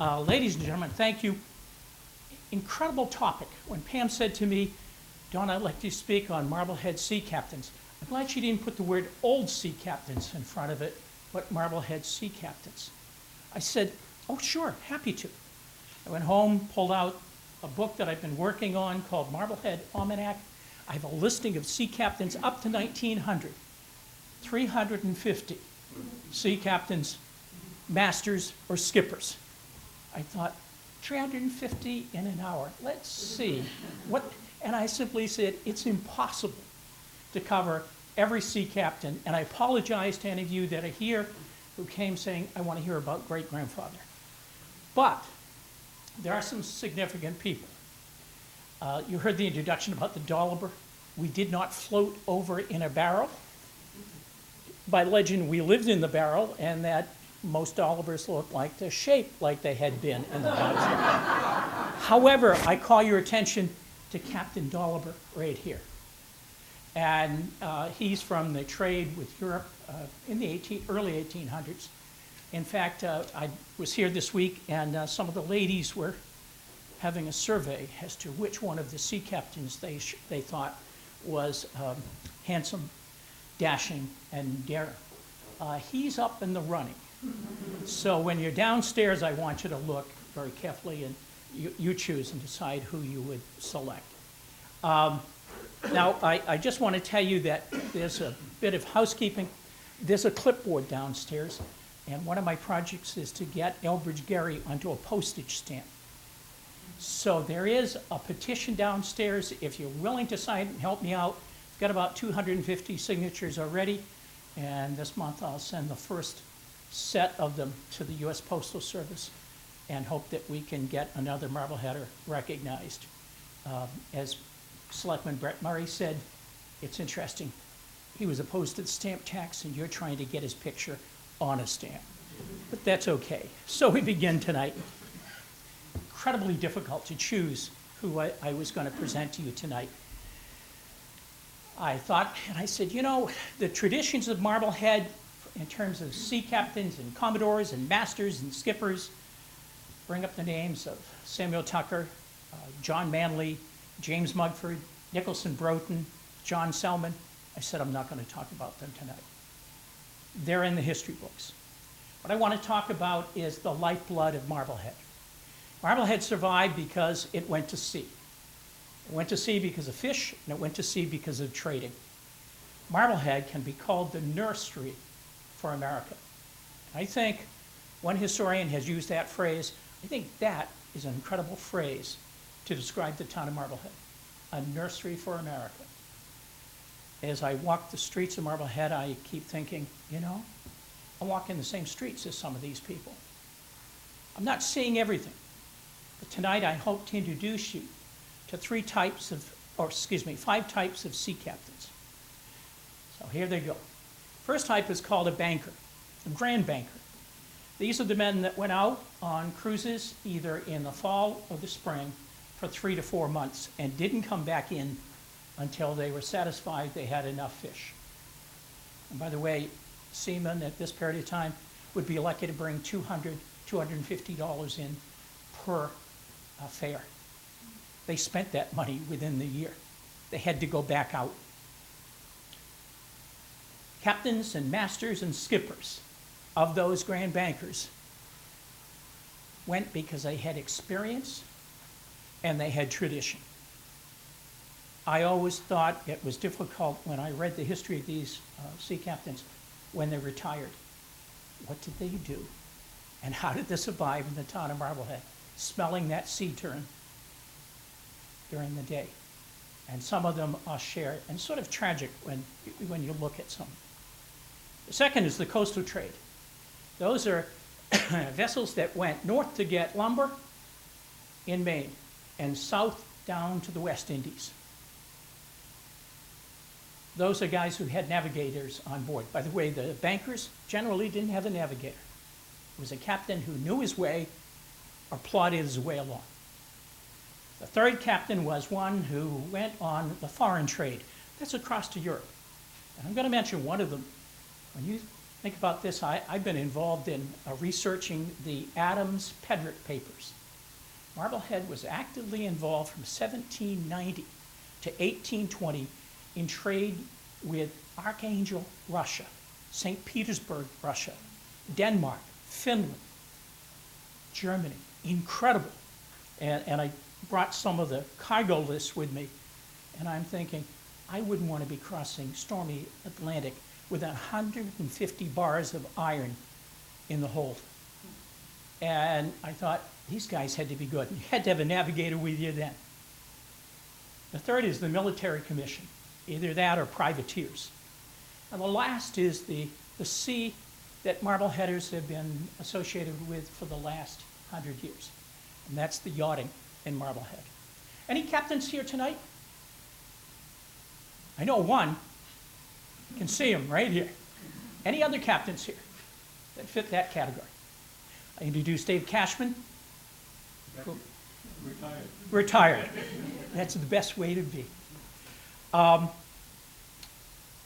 Ladies and gentlemen, thank you. Incredible topic. When Pam said to me, Don, I'd like to speak on Marblehead sea captains, I'm glad she didn't put the word old sea captains in front of it, but Marblehead sea captains. I said, oh, sure, happy to. I went home, pulled out a book that I've been working on called Marblehead Almanac. I have a listing of sea captains up to 1900, 350 sea captains, masters, or skippers. I thought, 350 in an hour, let's see. And I simply said, it's impossible to cover every sea captain, and I apologize to any of you that are here who came saying, I want to hear about great-grandfather. But there are some significant people. You heard the introduction about the Doliber. We did not float over in a barrel. By legend, we lived in the barrel, and that most Dolibers looked like they're shaped like they had been in the past. However, I call your attention to Captain Doliber right here. And he's from the trade with Europe in the early 1800s. In fact, I was here this week, and some of the ladies were having a survey as to which one of the sea captains they thought was handsome, dashing, and daring. He's up in the running. So when you're downstairs, I want you to look very carefully, and you choose and decide who you would select. Now, I just want to tell you that there's a bit of housekeeping. There's a clipboard downstairs, and one of my projects is to get Elbridge Gerry onto a postage stamp. So there is a petition downstairs. If you're willing to sign and help me out, I've got about 250 signatures already, and this month I'll send the first set of them to the U.S. Postal Service and hope that we can get another Marbleheader recognized. As Selectman Brett Murray said, it's interesting. He was opposed to the stamp tax, and you're trying to get his picture on a stamp. But that's okay. So we begin tonight. Incredibly difficult to choose who I was going to present to you tonight. I thought, and I said, you know, the traditions of Marblehead in terms of sea captains and commodores and masters and skippers bring up the names of Samuel Tucker, John Manley, James Mugford, Nicholson Broughton, John Selman. I said I'm not going to talk about them tonight. They're in the history books. What I want to talk about is the lifeblood of Marblehead. Marblehead survived because it went to sea. It went to sea because of fish, and it went to sea because of trading. Marblehead can be called the nursery for America. I think one historian has used that phrase. I think that is an incredible phrase to describe the town of Marblehead, a nursery for America. As I walk the streets of Marblehead, I keep thinking, you know, I'm walking the same streets as some of these people. I'm not seeing everything, but tonight I hope to introduce you to five types of sea captains. So here they go. First type is called a banker, a grand banker. These are the men that went out on cruises either in the fall or the spring for 3 to 4 months and didn't come back in until they were satisfied they had enough fish. And by the way, seamen at this period of time would be lucky to bring $200, $250 in per fare. They spent that money within the year. They had to go back out. Captains and masters and skippers of those grand bankers went because they had experience and they had tradition. I always thought it was difficult when I read the history of these sea captains when they retired. What did they do? And how did they survive in the town of Marblehead, smelling that sea turn during the day? And some of them are shared, and sort of tragic when you look at some. The second is the coastal trade. Those are vessels that went north to get lumber in Maine and south down to the West Indies. Those are guys who had navigators on board. By the way, the bankers generally didn't have a navigator. It was a captain who knew his way or plotted his way along. The third captain was one who went on the foreign trade. That's across to Europe. And I'm going to mention one of them. When you Think about this. I've been involved in researching the Adams-Pedrick papers. Marblehead was actively involved from 1790 to 1820 in trade with Archangel, Russia, St. Petersburg, Russia, Denmark, Finland, Germany. Incredible. And I brought some of the cargo lists with me, and I'm thinking, I wouldn't want to be crossing stormy Atlantic with 150 bars of iron in the hold. And I thought, these guys had to be good. You had to have a navigator with you then. The third is the military commission, either that or privateers. And the last is the sea that Marbleheaders have been associated with for the last 100 years. And that's the yachting in Marblehead. Any captains here tonight? I know one. You can see him right here. Any other captains here that fit that category? I introduced Dave Cashman. Retired. Retired. That's the best way to be.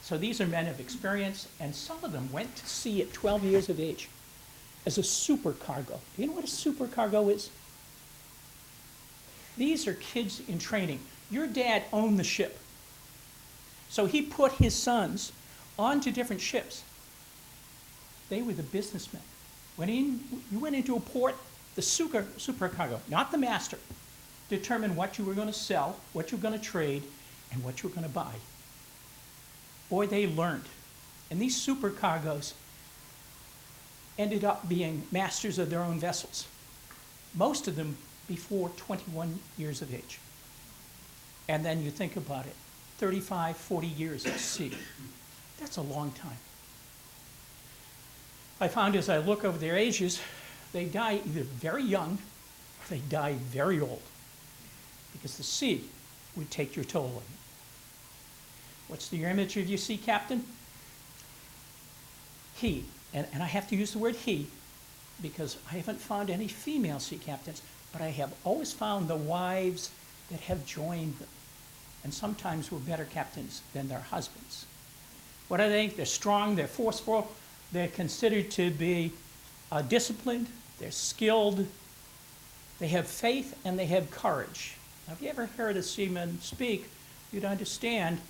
So these are men of experience, and some of them went to sea at 12 years of age as a supercargo. Do you know what a supercargo is? These are kids in training. Your dad owned the ship. So he put his sons onto different ships. They were the businessmen. You went into a port, the supercargo, not the master, determined what you were going to sell, what you were going to trade, and what you were going to buy. Boy, they learned. And these supercargoes ended up being masters of their own vessels. Most of them before 21 years of age. And then you think about it, 35, 40 years at sea. That's a long time. I found as I look over their ages, they die either very young or they die very old because the sea would take your toll on you. What's the image of your sea captain? He, and I have to use the word he because I haven't found any female sea captains, but I have always found the wives that have joined them and sometimes were better captains than their husbands. What are they? They're strong, they're forceful, they're considered to be disciplined, they're skilled, they have faith, and they have courage. Now, if you ever heard a seaman speak, you'd understand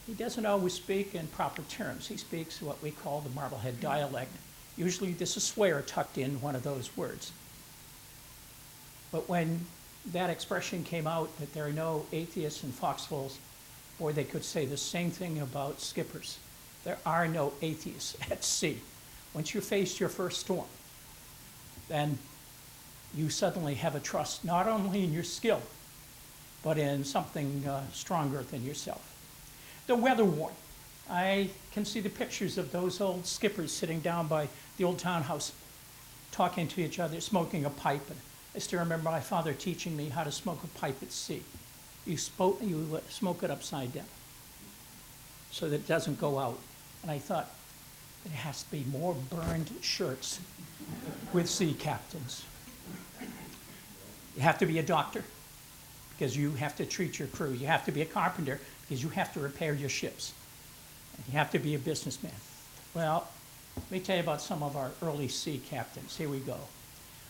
he doesn't always speak in proper terms. He speaks what we call the Marblehead dialect. Usually there's a swear tucked in one of those words. But when that expression came out that there are no atheists in foxholes, boy, they could say the same thing about skippers. There are no atheists at sea. Once you face your first storm, then you suddenly have a trust not only in your skill, but in something stronger than yourself. The weather worn. I can see the pictures of those old skippers sitting down by the old townhouse, talking to each other, smoking a pipe. And I still remember my father teaching me how to smoke a pipe at sea. You smoke it upside down so that it doesn't go out. And I thought, there has to be more burned shirts with sea captains. You have to be a doctor because you have to treat your crew. You have to be a carpenter because you have to repair your ships. And you have to be a businessman. Well, let me tell you about some of our early sea captains. Here we go.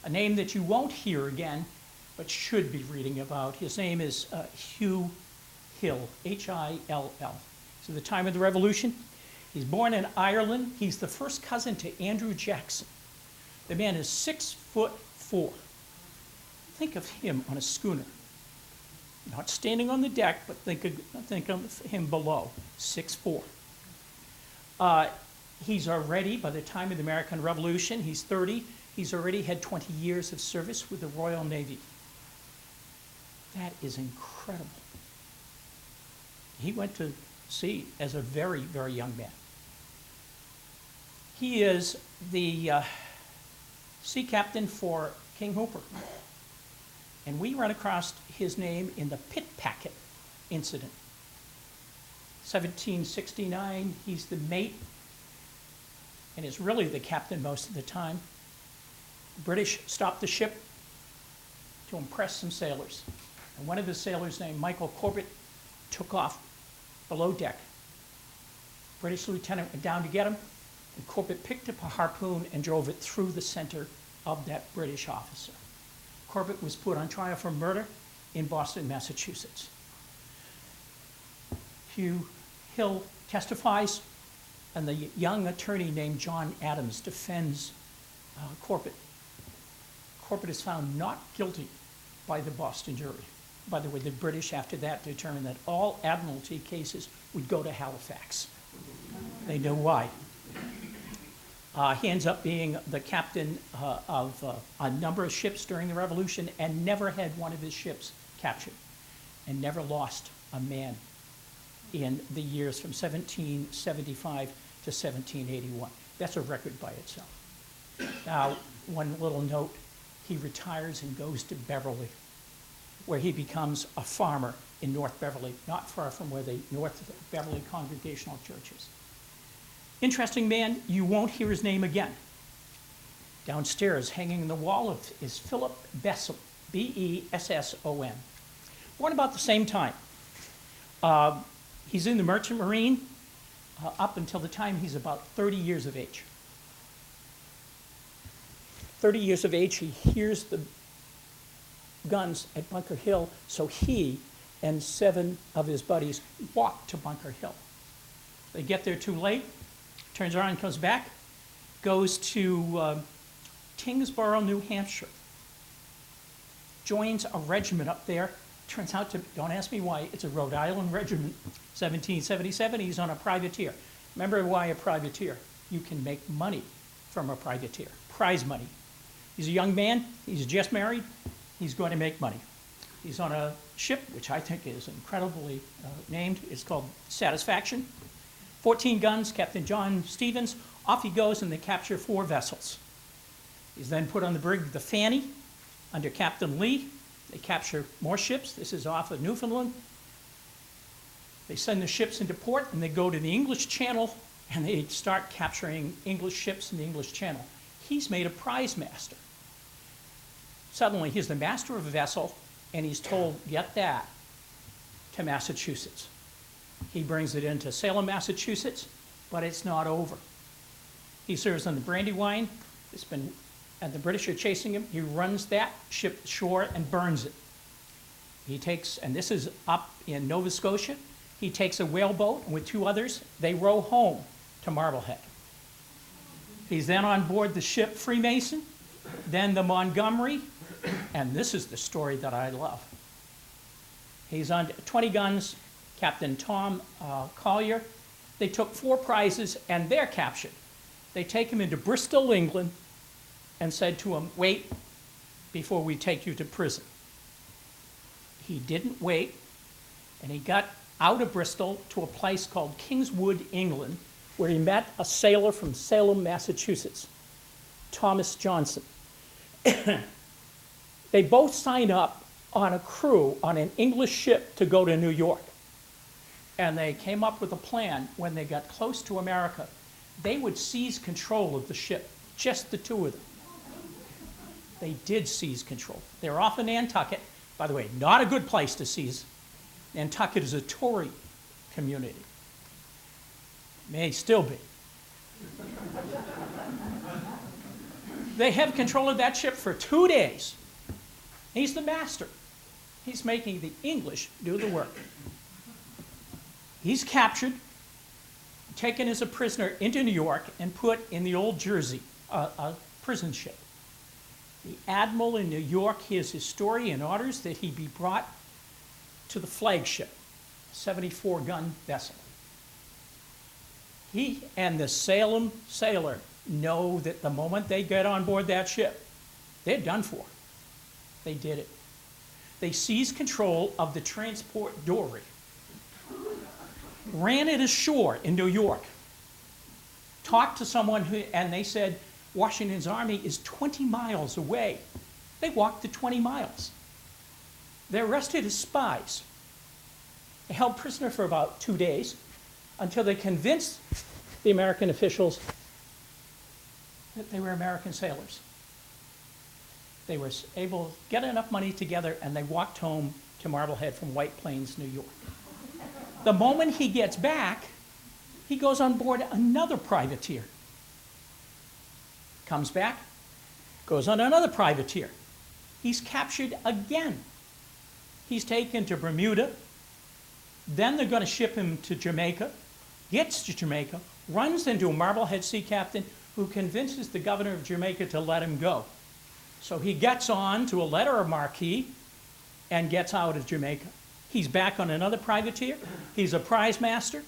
A name that you won't hear again, but should be reading about. His name is Hugh Hill, H-I-L-L. So the time of the Revolution. He's born in Ireland. He's the first cousin to Andrew Jackson. The man is 6'4". Think of him on a schooner. Not standing on the deck, but think of him below, 6'4". He's already, by the time of the American Revolution, he's 30. He's already had 20 years of service with the Royal Navy. That is incredible. He went to sea as a very, very young man. He is the sea captain for King Hooper. And we run across his name in the Pit Packet incident. 1769, he's the mate and is really the captain most of the time. The British stopped the ship to impress some sailors. And one of the sailors named Michael Corbett took off below deck. British lieutenant went down to get him. And Corbett picked up a harpoon and drove it through the center of that British officer. Corbett was put on trial for murder in Boston, Massachusetts. Hugh Hill testifies, and the young attorney named John Adams defends Corbett. Corbett is found not guilty by the Boston jury. By the way, the British after that determined that all admiralty cases would go to Halifax. They know why. He ends up being the captain of a number of ships during the Revolution and never had one of his ships captured and never lost a man in the years from 1775 to 1781. That's a record by itself. Now, one little note, he retires and goes to Beverly, where he becomes a farmer in North Beverly, not far from where the North Beverly Congregational Church is. Interesting man, you won't hear his name again. Downstairs, hanging on the wall, is Philip Besson, B-E-S-S-O-N. Born about the same time. He's in the Merchant Marine up until the time he's about 30 years of age. 30 years of age, he hears the guns at Bunker Hill, so he and 7 of his buddies walk to Bunker Hill. They get there too late, turns around and comes back, goes to Tingsboro, New Hampshire, joins a regiment up there. Turns out to, don't ask me why, it's a Rhode Island regiment, 1777, he's on a privateer. Remember why a privateer? You can make money from a privateer, prize money. He's a young man, he's just married, he's going to make money. He's on a ship, which I think is incredibly named, it's called Satisfaction. 14 guns, Captain John Stevens, off he goes and they capture 4 vessels. He's then put on the brig the Fanny under Captain Lee. They capture more ships. This is off of Newfoundland. They send the ships into port and they go to the English Channel and they start capturing English ships in the English Channel. He's made a prize master. Suddenly he's the master of a vessel and he's told, get that to Massachusetts. He brings it into Salem, Massachusetts, but it's not over. He serves on the Brandywine. And the British are chasing him. He runs that ship ashore and burns it. He takes, and this is up in Nova Scotia, he takes a whaleboat, and with 2 others, they row home to Marblehead. He's then on board the ship Freemason, then the Montgomery, and this is the story that I love. He's on 20 guns, Captain Tom Collier. They took 4 prizes, and they're captured. They take him into Bristol, England, and said to him, wait before we take you to prison. He didn't wait, and he got out of Bristol to a place called Kingswood, England, where he met a sailor from Salem, Massachusetts, Thomas Johnson. They both signed up on a crew on an English ship to go to New York. And they came up with a plan when they got close to America, they would seize control of the ship, just the 2 of them. They did seize control. They were off in Nantucket. By the way, not a good place to seize. Nantucket is a Tory community. May still be. They have control of that ship for 2 days. He's the master. He's making the English do the work. He's captured, taken as a prisoner into New York, and put in the Old Jersey, a prison ship. The admiral in New York hears his story and orders that he be brought to the flagship, 74-gun vessel. He and the Salem sailor know that the moment they get on board that ship, they're done for. They did it. They seized control of the transport dory, ran it ashore in New York, talked to someone and they said, Washington's army is 20 miles away. They walked the 20 miles. They're arrested as spies. They held prisoner for about 2 days until they convinced the American officials that they were American sailors. They were able to get enough money together and they walked home to Marblehead from White Plains, New York. The moment he gets back, he goes on board another privateer, Comes back, goes on another privateer. He's captured again. He's taken to Bermuda. Then they're going to ship him to Jamaica. Gets to Jamaica, runs into a Marblehead sea captain who convinces the governor of Jamaica to let him go. So he gets on to a letter of marque and gets out of Jamaica. He's back on another privateer. He's a prize master.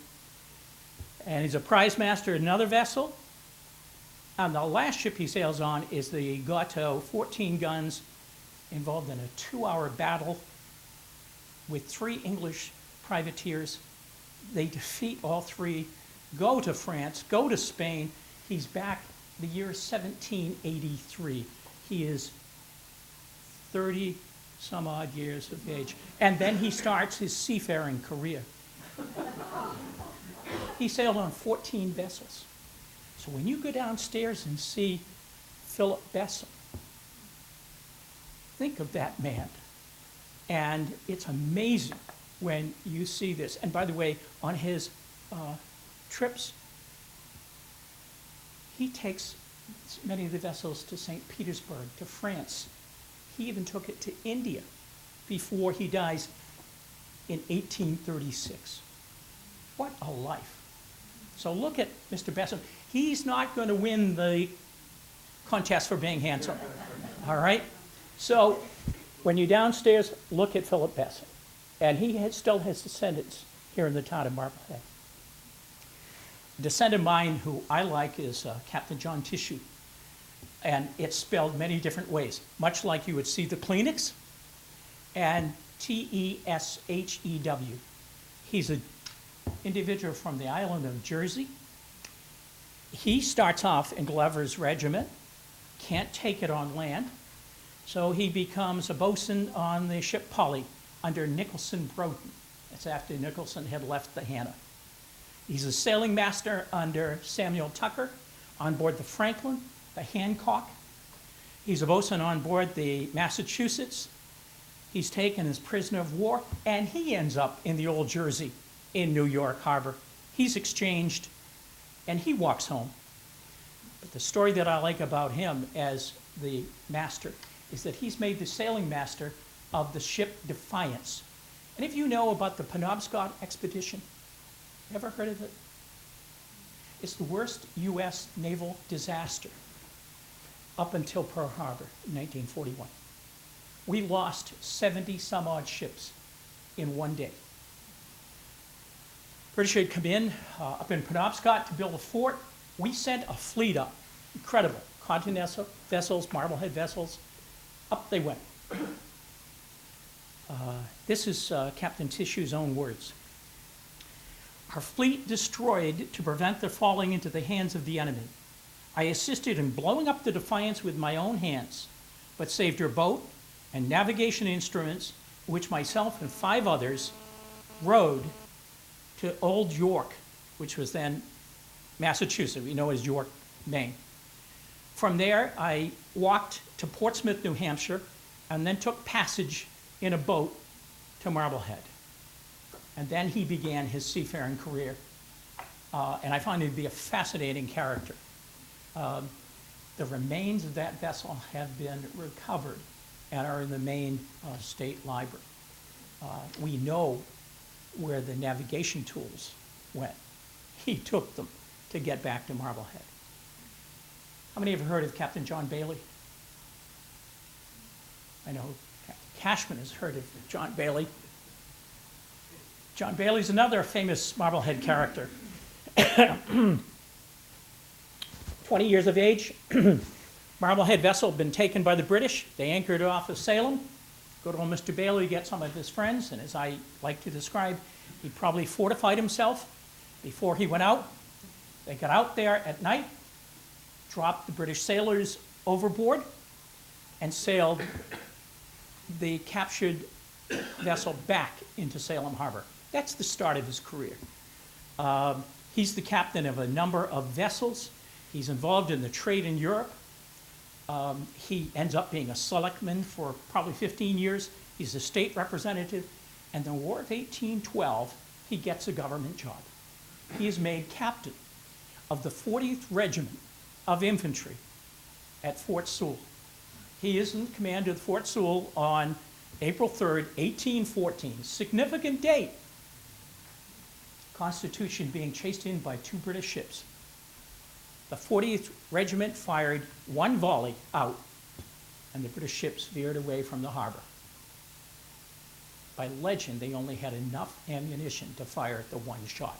And he's a prize master in another vessel. And the last ship he sails on is the Gato, 14 guns, involved in a 2-hour battle with 3 English privateers. They defeat all 3, go to France, go to Spain. He's back the year 1783. He is 30 some odd years of age. And then he starts his seafaring career. He sailed on 14 vessels. So when you go downstairs and see Philip Bessel, think of that man. And it's amazing when you see this. And by the way, on his trips, he takes many of the vessels to St. Petersburg, to France. He even took it to India before he dies in 1836. What a life. So look at Mr. Bessel. He's not going to win the contest for being handsome, all right? So when you're downstairs, look at Philip Bessel. And he still has descendants here in the town of Marblehead. A descendant of mine who I like is Captain John Tissue. And it's spelled many different ways, much like you would see the Kleenex, and T-E-S-H-E-W. He's an individual from the island of Jersey. He starts off in Glover's regiment, can't take it on land, so he becomes a boatswain on the ship Polly under Nicholson Broughton. That's after Nicholson had left the Hannah. He's a sailing master under Samuel Tucker on board the Franklin, the Hancock. He's a boatswain on board the Massachusetts. He's taken as prisoner of war, and he ends up in the old Jersey in New York Harbor. He's exchanged, and he walks home. But the story that I like about him as the master is that he's made the sailing master of the ship Defiance. And if you know about the Penobscot expedition, ever heard of it? It's the worst U.S. naval disaster up until Pearl Harbor in 1941. We lost 70 some odd ships in one day. British had come in up in Penobscot to build a fort. We sent a fleet up, incredible, Continental vessels, Marblehead vessels, up they went. This is Captain Tissue's own words. Our fleet destroyed to prevent their falling into the hands of the enemy. I assisted in blowing up the Defiance with my own hands, but saved her boat and navigation instruments, which myself and 5 others rowed to Old York, which was then Massachusetts. We know it as York, Maine. From there, I walked to Portsmouth, New Hampshire, and then took passage in a boat to Marblehead. And then he began his seafaring career. And I found him to be a fascinating character. The remains of that vessel have been recovered and are in the Maine State Library. We know where the navigation tools went. He took them to get back to Marblehead. How many have heard of Captain John Bailey? I know Captain Cashman has heard of John Bailey. John Bailey's another famous Marblehead character. 20 years of age, Marblehead vessel had been taken by the British. They anchored off of Salem. Good old Mr. Bailey get some of his friends, and as I like to describe, he probably fortified himself before he went out. They got out there at night, dropped the British sailors overboard, and sailed the captured vessel back into Salem Harbor. That's the start of his career. He's the captain of a number of vessels. He's involved in the trade in Europe. He ends up being a selectman for probably 15 years. He's a state representative. And in the War of 1812, he gets a government job. He is made captain of the 40th Regiment of Infantry at Fort Sewell. He is in command of Fort Sewell on April 3rd, 1814. Significant date. Constitution being chased in by 2 British ships. The 40th Regiment fired 1 volley out, and the British ships veered away from the harbor. By legend, they only had enough ammunition to fire the 1 shot.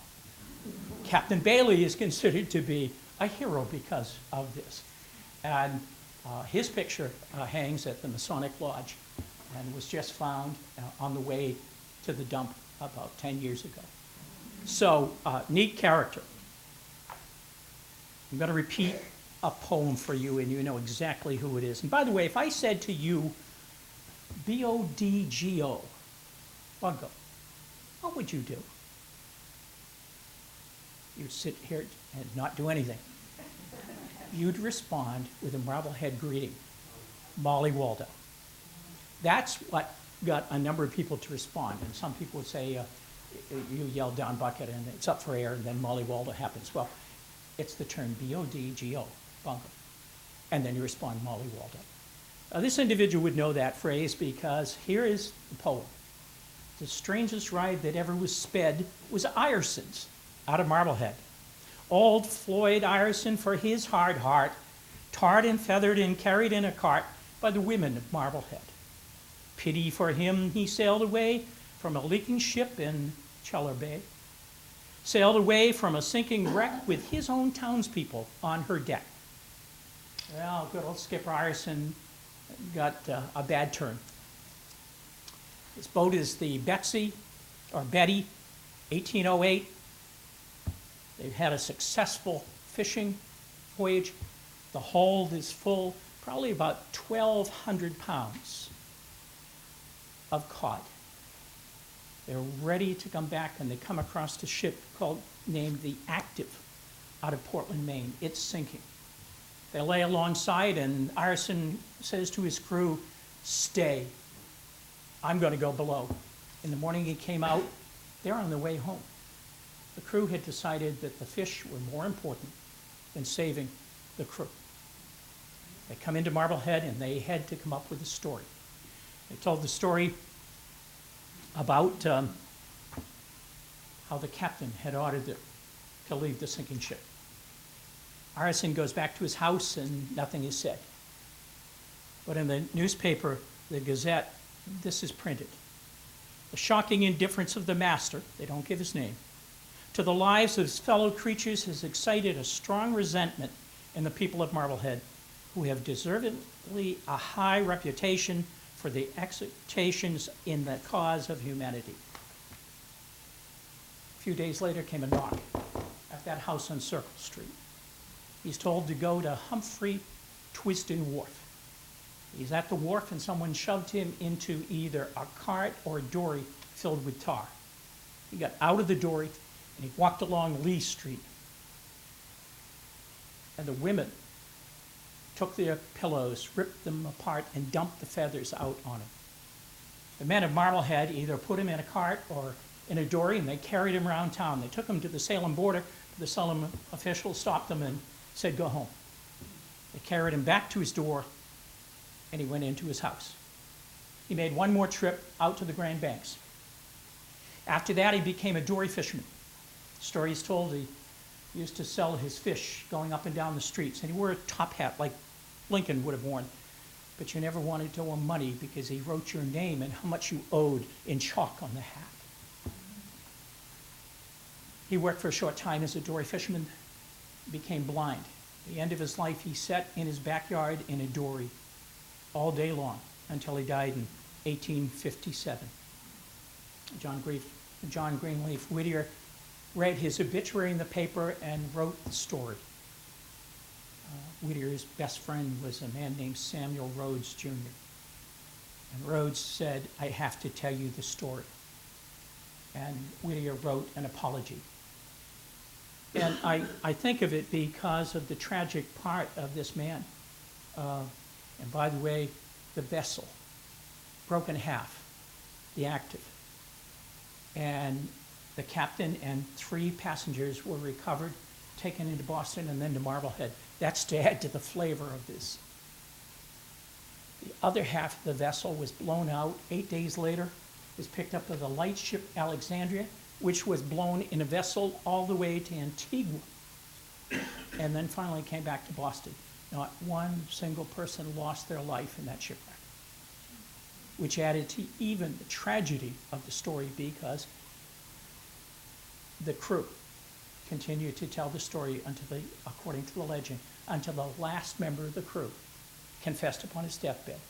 Captain Bailey is considered to be a hero because of this. And his picture hangs at the Masonic Lodge and was just found on the way to the dump about 10 years ago. So, neat character. I'm going to repeat a poem for you, and you know exactly who it is. And by the way, if I said to you, B-O-D-G-O, bungo, what would you do? You'd sit here and not do anything. You'd respond with a Marblehead greeting, Molly Waldo. That's what got a number of people to respond. And some people would say, you yell down bucket and it's up for air, and then Molly Waldo happens. Well, it's the term B-O-D-G-O, bungo. And then you respond, Molly Waldo. This individual would know that phrase because here is the poem. The strangest ride that ever was sped was Ireson's out of Marblehead. Old Floyd Ireson, for his hard heart, tarred and feathered and carried in a cart by the women of Marblehead. Pity for him, he sailed away from a leaking ship in Cheller Bay, sailed away from a sinking wreck with his own townspeople on her deck. Well, good old Skipper Ireson got a bad turn. His boat is the Betty, 1808. They've had a successful fishing voyage. The hold is full, probably about 1,200 pounds of cod. They're ready to come back, and they come across a ship named the Active out of Portland, Maine. It's sinking. They lay alongside, and Ireson says to his crew, "Stay. I'm going to go below." In the morning he came out. They're on their way home. The crew had decided that the fish were more important than saving the crew. They come into Marblehead, and they had to come up with a story. They told the story about how the captain had ordered them to leave the sinking ship. Ireson goes back to his house, and nothing is said. But in the newspaper, the Gazette, this is printed. The shocking indifference of the master, they don't give his name, to the lives of his fellow creatures has excited a strong resentment in the people of Marblehead, who have deservedly a high reputation for the exhortations in the cause of humanity. A few days later came a knock at that house on Circle Street. He's told to go to Humphrey Twisden Wharf. He's at the wharf, and someone shoved him into either a cart or a dory filled with tar. He got out of the dory, and he walked along Lee Street. And the women took their pillows, ripped them apart, and dumped the feathers out on him. The men of Marblehead either put him in a cart or in a dory, and they carried him around town. They took him to the Salem border. The Salem officials stopped them and said, "Go home." They carried him back to his door, and he went into his house. He made one more trip out to the Grand Banks. After that, he became a dory fisherman. The story is told he used to sell his fish going up and down the streets, and he wore a top hat like Lincoln would have worn. But you never wanted to owe him money because he wrote your name and how much you owed in chalk on the hat. He worked for a short time as a dory fisherman, became blind. At the end of his life, he sat in his backyard in a dory all day long until he died in 1857. John Greenleaf Whittier read his obituary in the paper and wrote the story. Whittier's best friend was a man named Samuel Rhodes, Jr. And Rhodes said, "I have to tell you the story." And Whittier wrote an apology. And I think of it because of the tragic part of this man. And by the way, the vessel, broken in half, the Active. And the captain and 3 passengers were recovered, taken into Boston, and then to Marblehead. That's to add to the flavor of this The other half of the vessel was blown out 8 days later, was picked up by the lightship Alexandria, which was blown in a vessel all the way to Antigua, and then finally came back to Boston. Not one single person lost their life in that shipwreck, which added to even the tragedy of the story because the crew continued to tell the story until according to the legend, until the last member of the crew confessed upon his deathbed.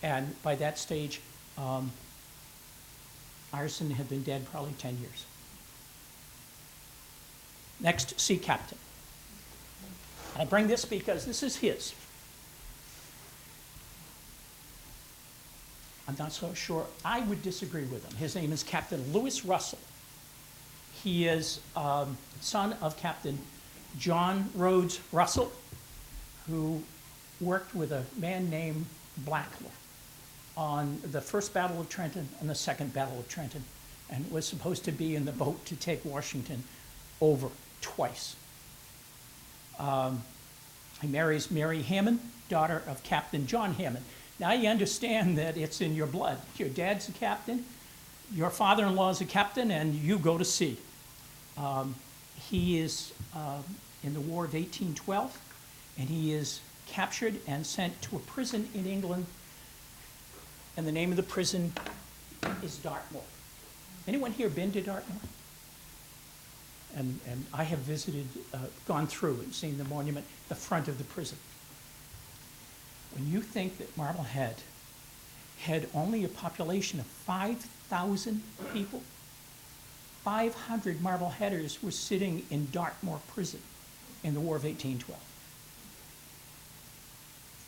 And by that stage, Ireson had been dead probably 10 years. Next, sea captain. I bring this because this is his. I'm not so sure I would disagree with him. His name is Captain Lewis Russell. He is son of Captain John Rhodes Russell, who worked with a man named Blackler on the First Battle of Trenton and the Second Battle of Trenton, and was supposed to be in the boat to take Washington over twice. He marries Mary Hammond, daughter of Captain John Hammond. Now you understand that it's in your blood. Your dad's a captain, your father-in-law is a captain, and you go to sea. He is in the War of 1812, and he is captured and sent to a prison in England, and the name of the prison is Dartmoor. Anyone here been to Dartmoor? And I have visited, gone through and seen the monument, the front of the prison. When you think that Marblehead had only a population of 5,000 people, 500 Marbleheaders were sitting in Dartmoor prison in the War of 1812.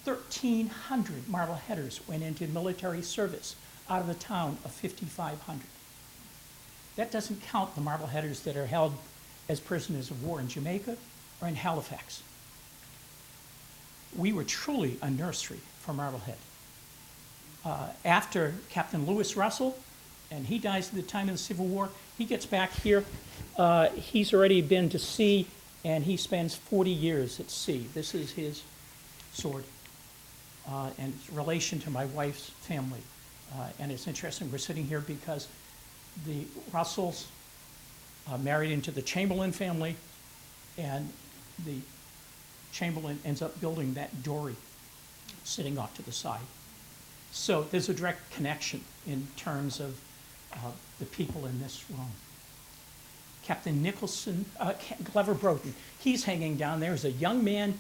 1,300 Marbleheaders went into military service out of a town of 5,500. That doesn't count the Marbleheaders that are held as prisoners of war in Jamaica or in Halifax. We were truly a nursery for Marblehead. After Captain Lewis Russell, and he dies at the time of the Civil War, he gets back here. He's already been to sea, and he spends 40 years at sea. This is his sword, and its relation to my wife's family. And it's interesting, we're sitting here because the Russells married into the Chamberlain family, and the Chamberlain ends up building that dory sitting off to the side. So there's a direct connection in terms of the people in this room. Captain Nicholson, Clever Broughton, he's hanging down there as a young man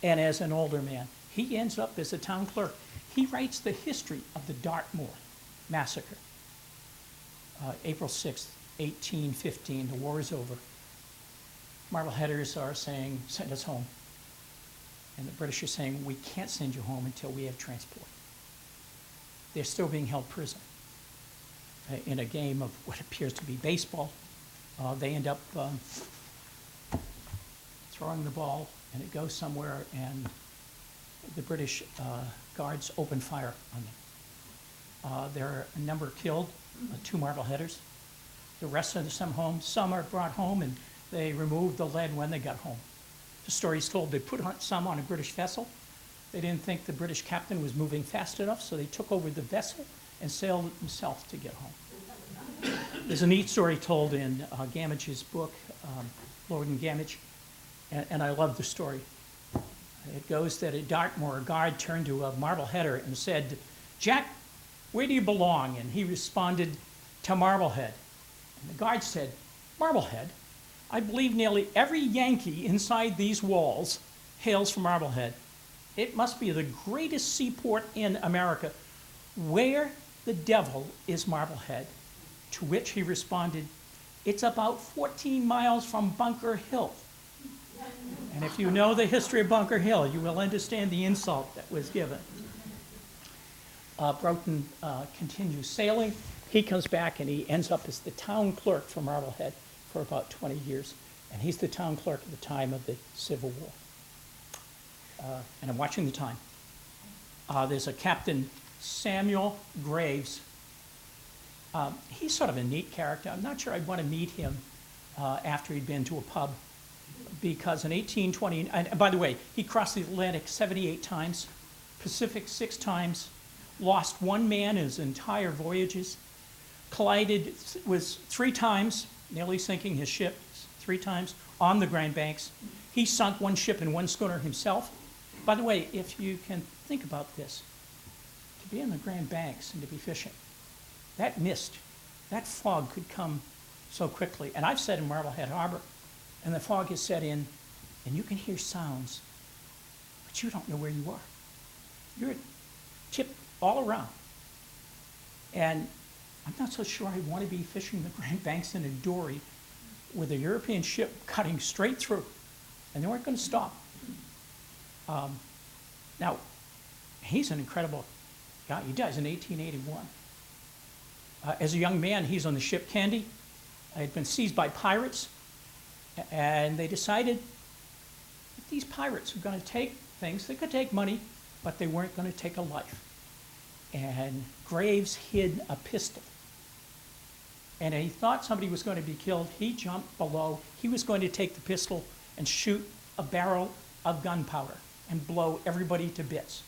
and as an older man. He ends up as a town clerk. He writes the history of the Dartmoor massacre. April 6th, 1815, the war is over. Marbleheaders are saying, send us home. And the British are saying, we can't send you home until we have transport. They're still being held prisoner in a game of what appears to be baseball. They end up throwing the ball, and it goes somewhere, and the British guards open fire on them. There are a number killed, 2 Marbleheaders. The rest of them home. Some are brought home, and they removed the lead when they got home. The story is told they put some on a British vessel. They didn't think the British captain was moving fast enough, so they took over the vessel and sailed it themselves to get home. There's a neat story told in Gamage's book, Lord and Gamage, and I love the story. It goes that at Dartmoor, a guard turned to a Marbleheader and said, "Jack, where do you belong?" And he responded, "To Marblehead." And the guard said, "Marblehead? I believe nearly every Yankee inside these walls hails from Marblehead. It must be the greatest seaport in America. Where the devil is Marblehead?" To which he responded, "It's about 14 miles from Bunker Hill." And if you know the history of Bunker Hill, you will understand the insult that was given. Broughton continues sailing. He comes back and he ends up as the town clerk for Marblehead for about 20 years. And he's the town clerk at the time of the Civil War. And I'm watching the time. There's a Captain Samuel Graves. He's sort of a neat character. I'm not sure I'd want to meet him after he'd been to a pub, because in 1820, and by the way, he crossed the Atlantic 78 times, Pacific 6 times, lost 1 man in his entire voyages, collided was 3 times, nearly sinking his ship 3 times on the Grand Banks. He sunk 1 ship and 1 schooner himself. By the way, if you can think about this, to be in the Grand Banks and to be fishing, that mist, that fog could come so quickly. And I've sat in Marblehead Harbor, and the fog has set in, and you can hear sounds, but you don't know where you are. You're tipped all around. And I'm not so sure I want to be fishing the Grand Banks in a dory with a European ship cutting straight through, and they weren't going to stop. Now, he's an incredible guy. He dies in 1881. As a young man, he's on the ship Candy. It had been seized by pirates, and they decided that these pirates were going to take things. They could take money, but they weren't going to take a life. And Graves hid a pistol. And he thought somebody was going to be killed. He jumped below. He was going to take the pistol and shoot a barrel of gunpowder and blow everybody to bits.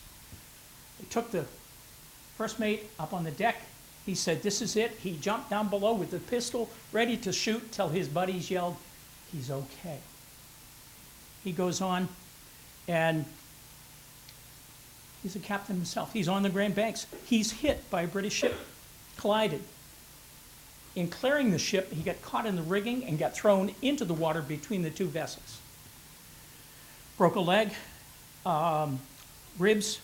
They took the first mate up on the deck. He said, "This is it." He jumped down below with the pistol, ready to shoot, till his buddies yelled, "He's okay." He goes on, and he's a captain himself. He's on the Grand Banks. He's hit by a British ship, collided. In clearing the ship, he got caught in the rigging and got thrown into the water between the 2 vessels. Broke a leg, ribs.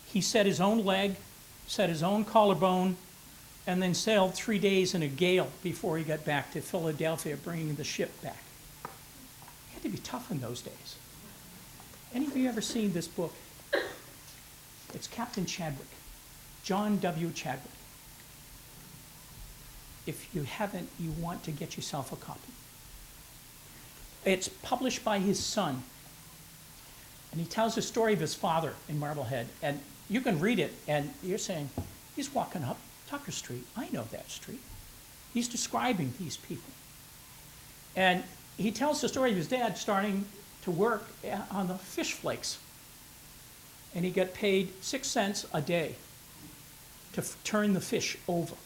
He set his own leg, set his own collarbone, and then sailed 3 days in a gale before he got back to Philadelphia, bringing the ship back. He had to be tough in those days. Any of you ever seen this book? It's Captain Chadwick, John W. Chadwick. If you haven't, you want to get yourself a copy. It's published by his son, and he tells the story of his father in Marblehead. And you can read it, and you're saying, he's walking up Tucker Street. I know that street. He's describing these people. And he tells the story of his dad starting to work on the fish flakes. And he got paid 6 cents a day to turn the fish over.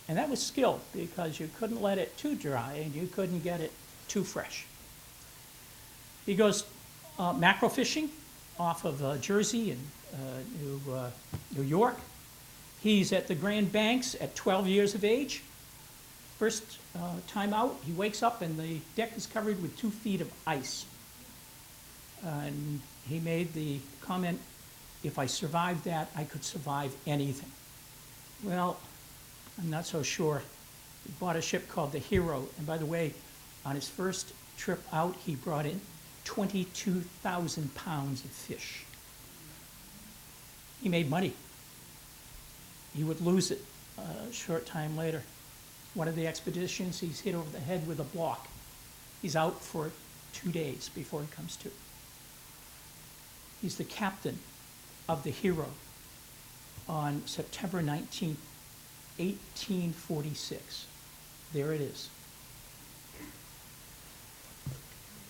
And that was skill, because you couldn't let it too dry and you couldn't get it too fresh. He goes mackerel fishing off of Jersey and New York. He's at the Grand Banks at 12 years of age. First time out, he wakes up and the deck is covered with 2 feet of ice. And he made the comment, "If I survived that, I could survive anything." Well, I'm not so sure. He bought a ship called the Hero, and by the way, on his first trip out, he brought in 22,000 pounds of fish. He made money. He would lose it a short time later. One of the expeditions, he's hit over the head with a block. He's out for 2 days before he comes to. He's the captain of the Hero on September 19th, 1846. There it is.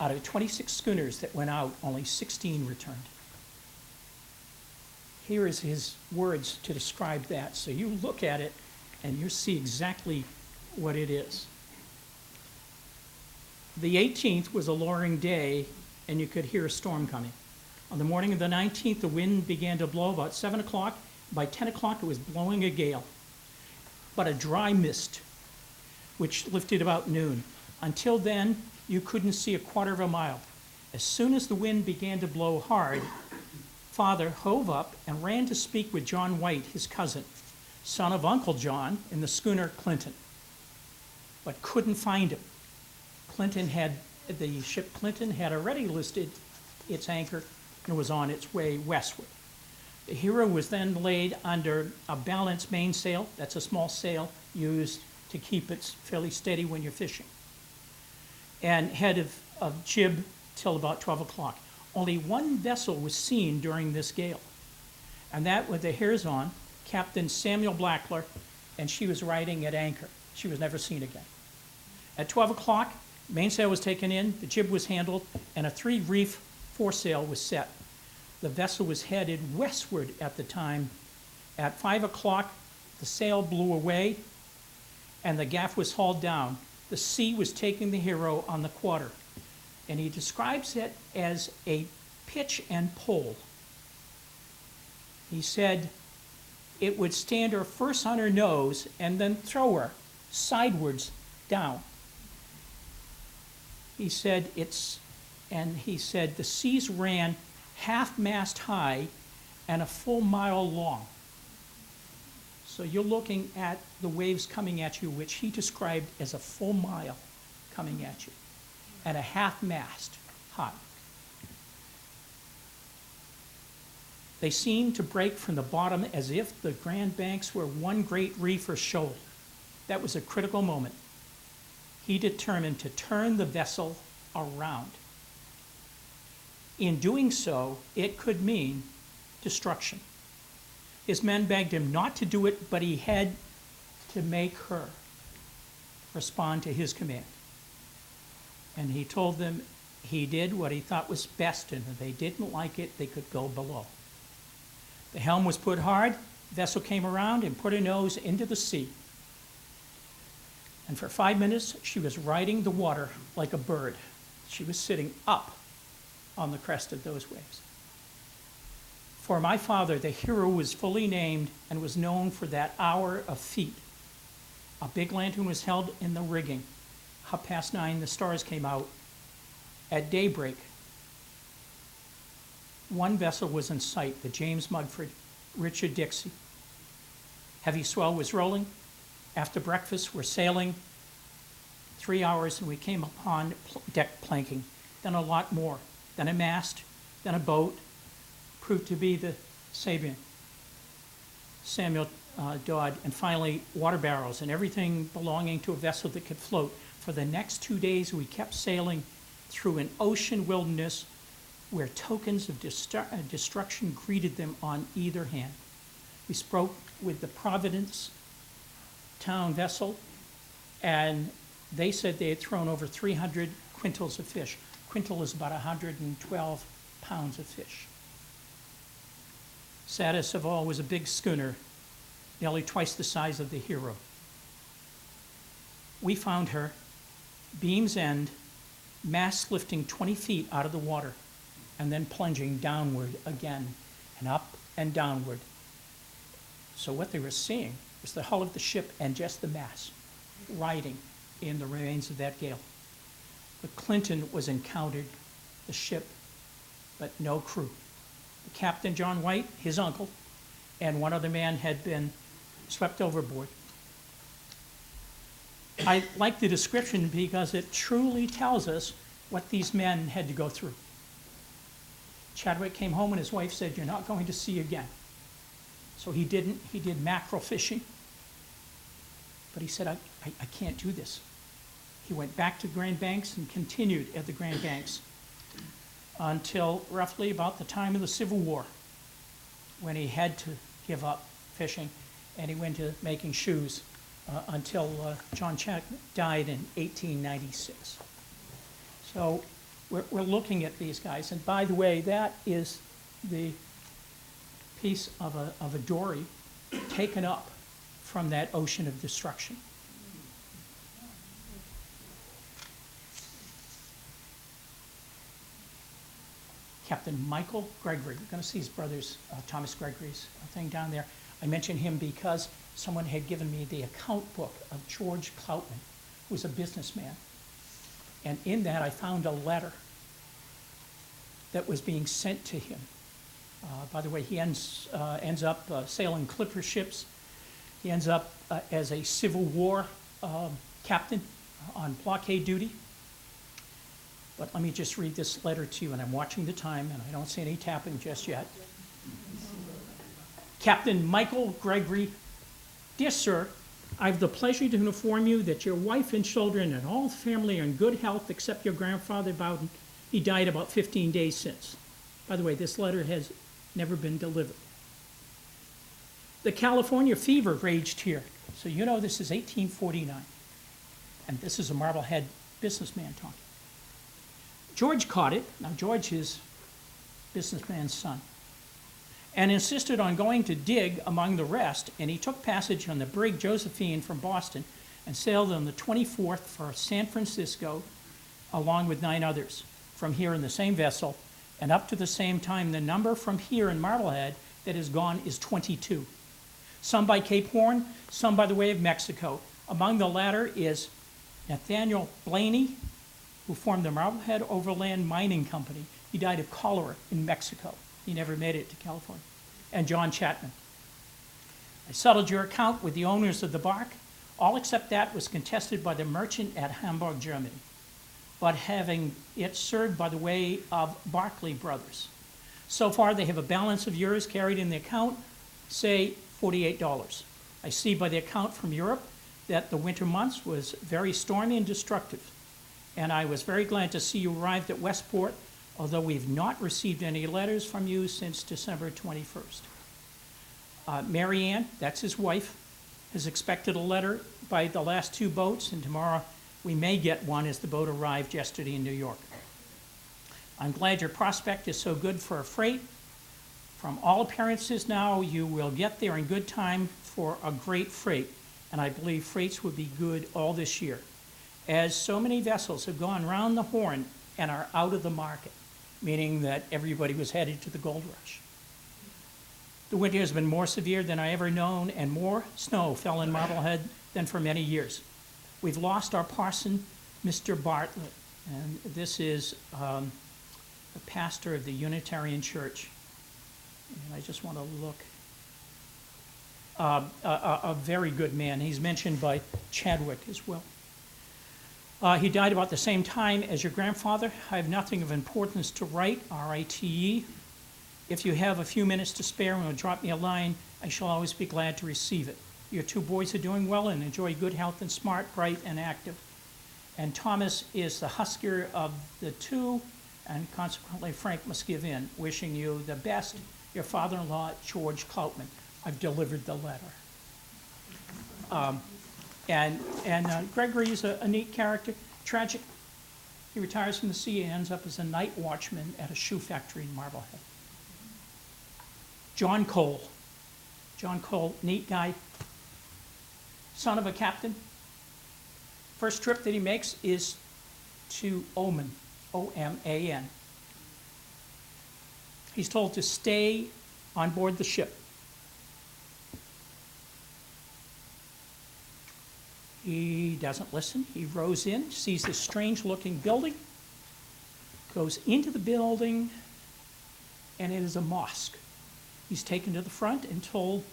Out of 26 schooners that went out, only 16 returned. Here is his words to describe that. So you look at it and you see exactly what it is. The 18th was a lowering day, and you could hear a storm coming. On the morning of the 19th, the wind began to blow about 7 o'clock. By 10 o'clock, it was blowing a gale, but a dry mist, which lifted about noon. Until then, you couldn't see a quarter of a mile. As soon as the wind began to blow hard, Father hove up and ran to speak with John White, his cousin, son of Uncle John, in the schooner Clinton, but couldn't find him. The ship Clinton had already listed its anchor and was on its way westward. The Hero was then laid under a balanced mainsail. That's a small sail used to keep it fairly steady when you're fishing. And head of jib till about 12 o'clock. Only one vessel was seen during this gale, and that with the hairs on, Captain Samuel Blackler, and she was riding at anchor. She was never seen again. At 12 o'clock, mainsail was taken in, the jib was handled, and a 3-reef foresail was set. The vessel was headed westward at the time. At 5 o'clock, the sail blew away and the gaff was hauled down. The sea was taking the hero on the quarter. And he describes it as a pitch and pull. He said it would stand her first on her nose and then throw her sidewards down. He said the seas ran half-mast high and a full mile long. So you're looking at the waves coming at you, which he described as a full mile coming at you, and a half-mast high. They seemed to break from the bottom as if the Grand Banks were one great reef or shoal. That was a critical moment. He determined to turn the vessel around. In doing so, it could mean destruction. His men begged him not to do it, but he had to make her respond to his command. And he told them he did what he thought was best, and if they didn't like it, they could go below. The helm was put hard, the vessel came around and put her nose into the sea. And for 5 minutes, she was riding the water like a bird. She was sitting up on the crest of those waves. For my father, the hero was fully named and was known for that hour of feat. A big lantern was held in the rigging. 9:30, the stars came out. At daybreak, one vessel was in sight, the James Mugford, Richard Dixie. Heavy swell was rolling. After breakfast, we're sailing 3 hours, and we came upon deck planking, then a lot more, then a mast, then a boat, proved to be the Samuel Dodd, and finally water barrels and everything belonging to a vessel that could float. For the next 2 days, we kept sailing through an ocean wilderness where tokens of destruction greeted them on either hand. We spoke with the Providence town vessel, and they said they had thrown over 300 quintals of fish. Quintal is about 112 pounds of fish. Saddest of all was a big schooner, nearly twice the size of the hero. We found her, beam's end, mast lifting 20 feet out of the water, and then plunging downward again, and up and downward. So what they were seeing was the hull of the ship and just the mast, riding in the remains of that gale. The Clinton was encountered, the ship, but no crew. The captain, John White, his uncle, and one other man had been swept overboard. I like the description because it truly tells us what these men had to go through. Chadwick came home and his wife said, "You're not going to sea again." So he didn't. He did mackerel fishing. But he said, I can't do this. He went back to Grand Banks and continued at the Grand Banks until roughly about the time of the Civil War, when he had to give up fishing and he went to making shoes until John Chadwick died in 1896. So we're looking at these guys. And by the way, that is the piece of a dory taken up from that ocean of destruction. Captain Michael Gregory. We're going to see his brother's, Thomas Gregory's thing down there. I mention him because someone had given me the account book of George Cloutman, who was a businessman. And in that, I found a letter that was being sent to him. By the way, he ends up sailing clipper ships. He ends up as a Civil War captain on blockade duty. But let me just read this letter to you, and I'm watching the time, and I don't see any tapping just yet. Captain Michael Gregory, dear sir, I have the pleasure to inform you that your wife and children and all the family are in good health except your grandfather Bowden. He died about 15 days since. By the way, this letter has never been delivered. The California fever raged here. So you know this is 1849. And this is a Marblehead businessman talking. George caught it. Now George is businessman's son. and insisted on going to dig among the rest, and he took passage on the brig Josephine from Boston and sailed on the 24th for San Francisco along with 9 others from here in the same vessel, and up to the same time the number from here in Marblehead that is gone is 22. Some by Cape Horn, some by the way of Mexico. Among the latter is Nathaniel Blaney, who formed the Marblehead Overland Mining Company. He died of cholera in Mexico. He never made it to California. And John Chapman. I settled your account with the owners of the bark. All except that was contested by the merchant at Hamburg, Germany, but having it served by the way of Barclay Brothers. So far, they have a balance of yours carried in the account, say $48. I see by the account from Europe that the winter months was very stormy and destructive, and I was very glad to see you arrived at Westport, although we've not received any letters from you since December 21st. Mary Ann, that's his wife, has expected a letter by the last 2 boats, and tomorrow we may get one as the boat arrived yesterday in New York. I'm glad your prospect is so good for a freight. From all appearances now, you will get there in good time for a great freight, and I believe freights will be good all this year, as so many vessels have gone round the horn and are out of the market, meaning that everybody was headed to the gold rush. The winter has been more severe than I ever known, and more snow fell in Marblehead than for many years. We've lost our parson, Mr. Bartlett, and this is the pastor of the Unitarian Church. And I just want to look. A very good man. He's mentioned by Chadwick as well. He died about the same time as your grandfather. I have nothing of importance to write, R-I-T-E. If you have a few minutes to spare and will drop me a line, I shall always be glad to receive it. Your 2 boys are doing well and enjoy good health and smart, bright, and active. And Thomas is the huskier of the 2, and consequently Frank must give in. Wishing you the best, your father-in-law, George Cloutman. I've delivered the letter. Gregory is a neat character, tragic. He retires from the sea and ends up as a night watchman at a shoe factory in Marblehead. John Cole. John Cole, neat guy, son of a captain. First trip that he makes is to Oman, O-M-A-N. He's told to stay on board the ship. He doesn't listen. He rows in, sees this strange-looking building, goes into the building, and it is a mosque. He's taken to the front and told,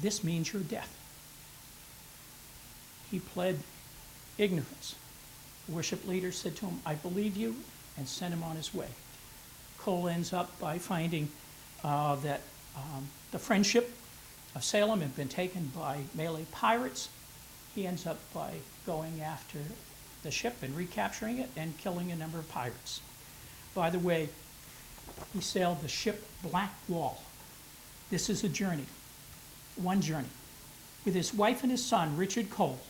"This means your death." He pled ignorance. The worship leader said to him, "I believe you," and sent him on his way. Cole ends up by finding that the Friendship of Salem had been taken by Malay pirates. He ends up by going after the ship and recapturing it and killing a number of pirates. By the way, he sailed the ship Black Wall. This is a journey, one journey, with his wife and his son, Richard Cole.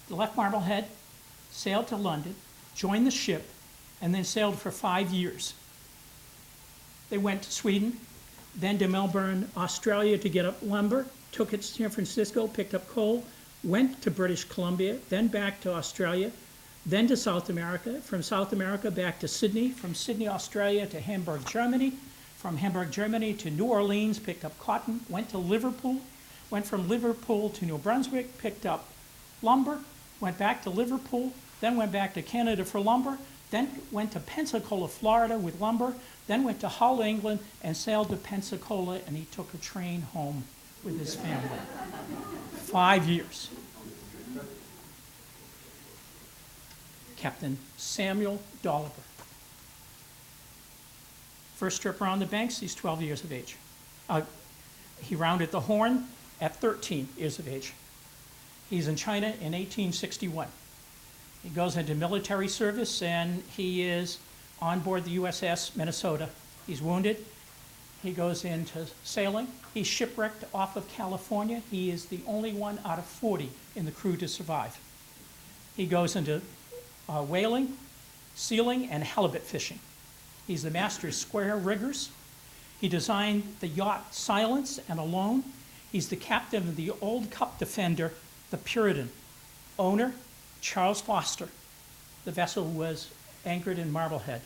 They left Marblehead, sailed to London, joined the ship, and then sailed for 5 years. They went to Sweden, then to Melbourne, Australia to get up lumber, took it to San Francisco, picked up coal, went to British Columbia, then back to Australia, then to South America, from South America back to Sydney, from Sydney, Australia to Hamburg, Germany, from Hamburg, Germany to New Orleans, picked up cotton, went to Liverpool, went from Liverpool to New Brunswick, picked up lumber, went back to Liverpool, then went back to Canada for lumber, then went to Pensacola, Florida with lumber, then went to Hull, England, and sailed to Pensacola, and he took a train home with his family. 5 years. Captain Samuel Doliber. First trip around the banks, he's 12 years of age. He rounded the Horn at 13 years of age. He's in China in 1861. He goes into military service, and he is on board the USS Minnesota. He's wounded. He goes into sailing. He's shipwrecked off of California. He is the only one out of 40 in the crew to survive. He goes into whaling, sealing, and halibut fishing. He's the master of square riggers. He designed the yacht Silence and Alone. He's the captain of the Old Cup Defender, the Puritan. Owner, Charles Foster. The vessel was anchored in Marblehead.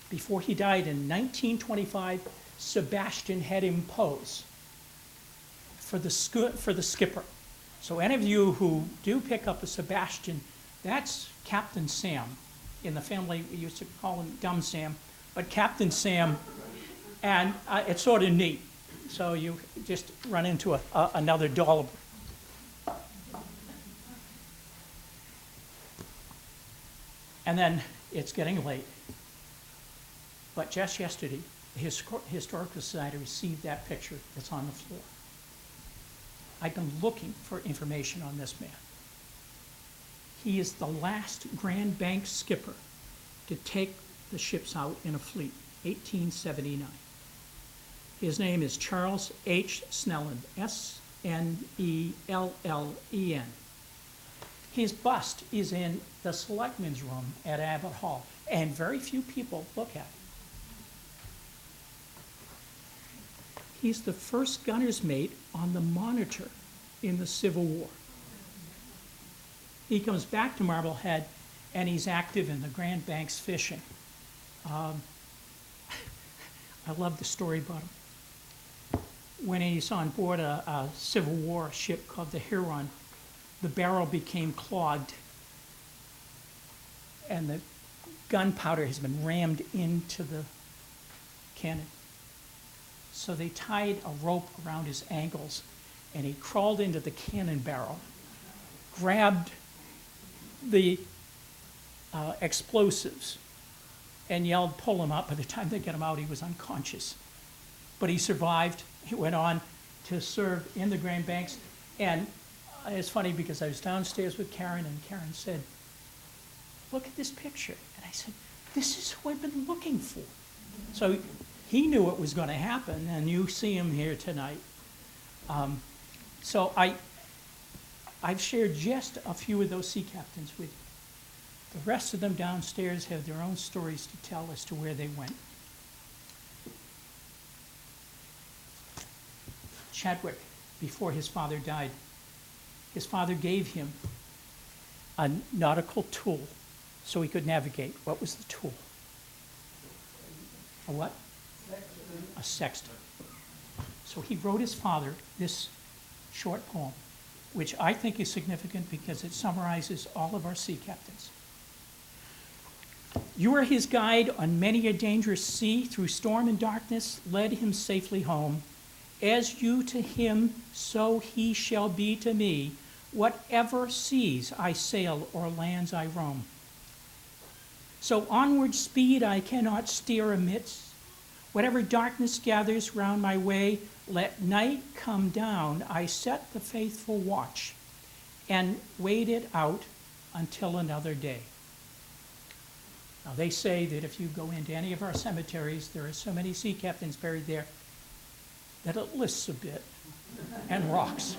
Before he died in 1925, Sebastian had him pose for the skipper. So any of you who do pick up a Sebastian, that's Captain Sam. In the family, we used to call him Dumb Sam, but Captain Sam, and it's sort of neat. So you just run into another Doliber. And then it's getting late. But just yesterday, the Historical Society received that picture that's on the floor. I've been looking for information on this man. He is the last Grand Bank skipper to take the ships out in a fleet, 1879. His name is Charles H. Snellen, S-N-E-L-L-E-N. His bust is in the Selectmen's Room at Abbott Hall, and very few people look at it. He's the first gunner's mate on the Monitor in the Civil War. He comes back to Marblehead, and he's active in the Grand Banks fishing. I love the story about him. When he's on board a Civil War ship called the Huron, the barrel became clogged, and the gunpowder has been rammed into the cannon. So they tied a rope around his ankles, and he crawled into the cannon barrel, grabbed the explosives, and yelled, "Pull him up." By the time they get him out, he was unconscious. But he survived. He went on to serve in the Grand Banks. And it's funny because I was downstairs with Karen, and Karen said, "Look at this picture." And I said, "This is who I've been looking for." So he knew what was going to happen, and you see him here tonight. So I've shared just a few of those sea captains with you. The rest of them downstairs have their own stories to tell as to where they went. Chadwick, before his father died, his father gave him a nautical tool so he could navigate. What was the tool? A what? A sextant. So he wrote his father this short poem, which I think is significant because it summarizes all of our sea captains. You were his guide on many a dangerous sea, through storm and darkness, led him safely home. As you to him, so he shall be to me, whatever seas I sail or lands I roam. So onward speed I cannot steer amidst, whatever darkness gathers round my way, let night come down, I set the faithful watch, and wait it out until another day. Now they say that if you go into any of our cemeteries, there are so many sea captains buried there that it lists a bit and rocks.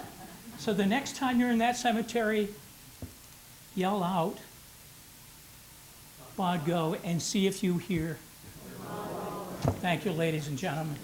So the next time you're in that cemetery, yell out, "Bod go," and see if you hear. Thank you, ladies and gentlemen.